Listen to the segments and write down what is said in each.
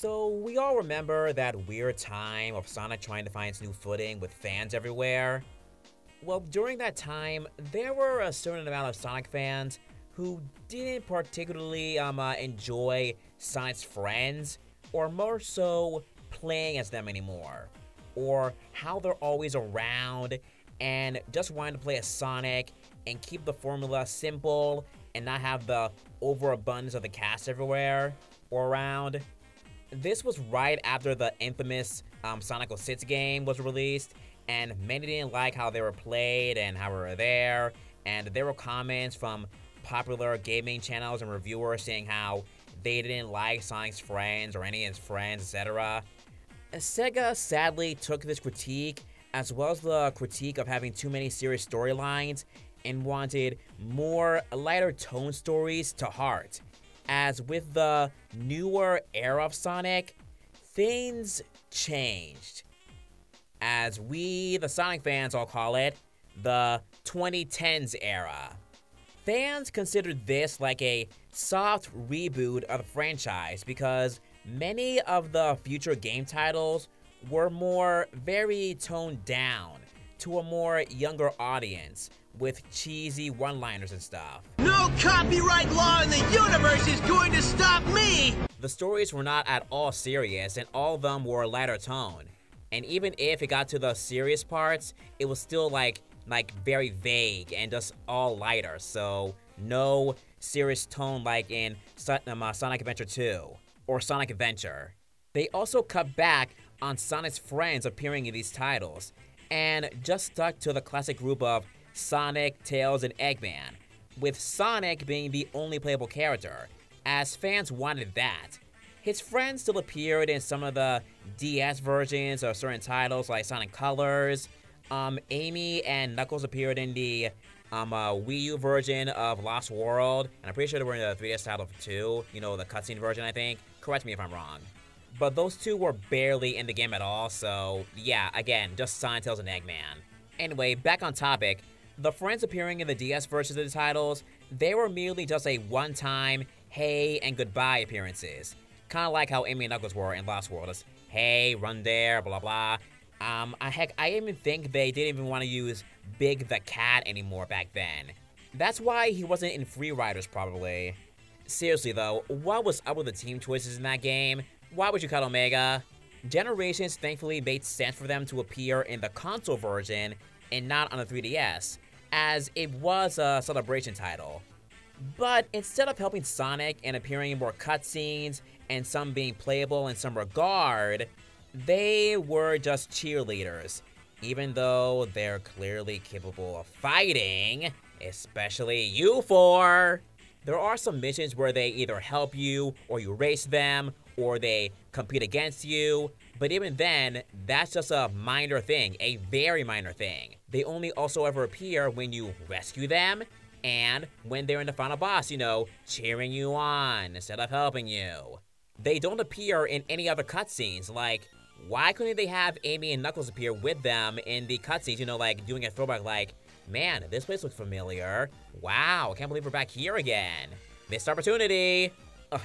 So we all remember that weird time of Sonic trying to find its new footing with fans everywhere. Well, during that time, there were a certain amount of Sonic fans who didn't particularly enjoy Sonic's friends, or more so playing as them anymore, or how they're always around and just wanted to play as Sonic and keep the formula simple and not have the overabundance of the cast everywhere or around. This was right after the infamous Sonic 06 game was released, and many didn't like how they were played and how we were there, and there were comments from popular gaming channels and reviewers saying how they didn't like Sonic's friends or any of his friends, etc. Sega sadly took this critique, as well as the critique of having too many serious storylines, and wanted more lighter tone stories to heart. As with the newer era of Sonic, things changed. As we, the Sonic fans, all call it, the 2010s era. Fans considered this like a soft reboot of the franchise because many of the future game titles were very toned down to a more younger audience with cheesy one-liners and stuff. No copyright law in the universe is going to stop me! The stories were not at all serious, and all of them were lighter tone. And even if it got to the serious parts, it was still like very vague and just all lighter, so no serious tone like in Sonic Adventure 2 or Sonic Adventure. They also cut back on Sonic's friends appearing in these titles, and just stuck to the classic group of Sonic, Tails, and Eggman, with Sonic being the only playable character, as fans wanted that. His friends still appeared in some of the DS versions of certain titles like Sonic Colors. Amy and Knuckles appeared in the Wii U version of Lost World, and I'm pretty sure they were in the 3DS title too, you know, the cutscene version, I think. Correct me if I'm wrong. But those two were barely in the game at all, so yeah, again, just Sonic, Tails, and Eggman. Anyway, back on topic, the friends appearing in the DS versions of the titles, they were merely just a one-time hey and goodbye appearances. Kinda like how Amy and Knuckles were in Lost World, just hey, run there, blah blah. Heck, I even think they didn't even want to use Big the Cat anymore back then. That's why he wasn't in Free Riders, probably. Seriously though, what was up with the team choices in that game? Why would you cut Omega? Generations thankfully made sense for them to appear in the console version and not on the 3DS, as it was a celebration title. But instead of helping Sonic and appearing in more cutscenes and some being playable in some regard, they were just cheerleaders, even though they're clearly capable of fighting, especially you four. There are some missions where they either help you, or you race them, or they compete against you, but even then, that's just a minor thing, a very minor thing. They only also ever appear when you rescue them, and when they're in the final boss, you know, cheering you on instead of helping you. They don't appear in any other cutscenes, like, why couldn't they have Amy and Knuckles appear with them in the cutscenes, you know, like doing a throwback like, man, this place looks familiar. Wow, I can't believe we're back here again. Missed opportunity.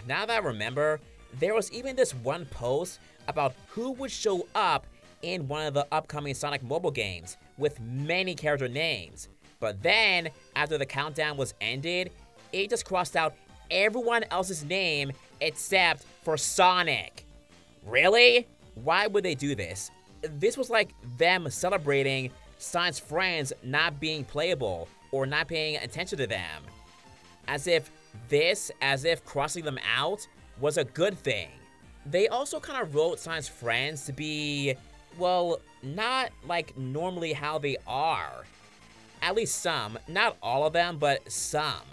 Now that I remember, there was even this one post about who would show up in one of the upcoming Sonic mobile games with many character names. But then, after the countdown was ended, it just crossed out everyone else's name except for Sonic. Really? Why would they do this? This was like them celebrating Sonic's friends not being playable or not paying attention to them. As if crossing them out was a good thing. They also kind of wrote Sonic's friends to be, well, not like normally how they are. At least some, not all of them, but some.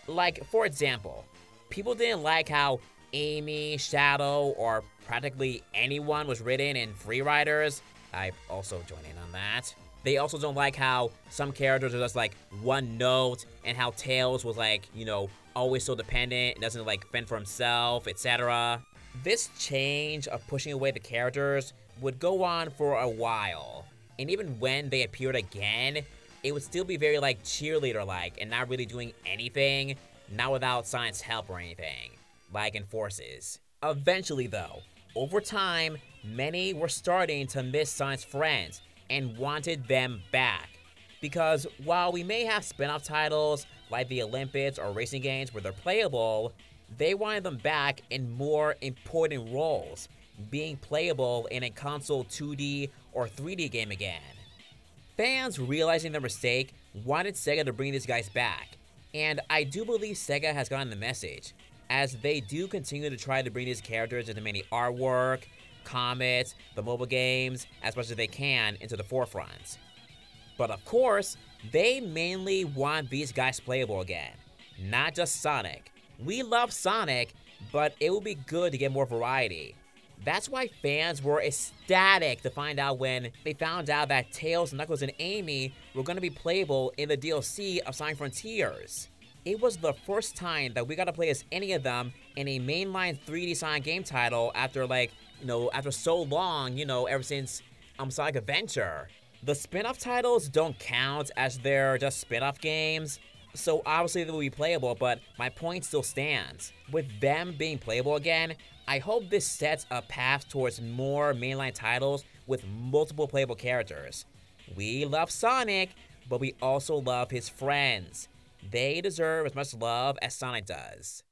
Like, for example, people didn't like how Amy, Shadow, or practically anyone was written in Free Riders. I also join in on that. They also don't like how some characters are just like one note, and how Tails was like, you know, always so dependent, doesn't like fend for himself, etc. This change of pushing away the characters would go on for a while, and even when they appeared again, it would still be very like cheerleader-like and not really doing anything, not without Sonic's help or anything, like in Forces. Eventually, though, over time, many were starting to miss Sonic's friends and wanted them back. Because while we may have spin-off titles like the Olympics or racing games where they're playable, they wanted them back in more important roles, being playable in a console 2D or 3D game again. Fans, realizing their mistake, wanted Sega to bring these guys back, and I do believe Sega has gotten the message, as they do continue to try to bring these characters into many artwork, comics, the mobile games, as much as they can into the forefront. But of course, they mainly want these guys playable again, not just Sonic. We love Sonic, but it would be good to get more variety. That's why fans were ecstatic to find out when they found out that Tails, Knuckles, and Amy were going to be playable in the DLC of Sonic Frontiers. It was the first time that we got to play as any of them in a mainline 3D Sonic game title after after so long, ever since Sonic Adventure. The spin-off titles don't count as they're just spin-off games, so obviously they will be playable, but my point still stands. With them being playable again, I hope this sets a path towards more mainline titles with multiple playable characters. We love Sonic, but we also love his friends. They deserve as much love as Sonic does.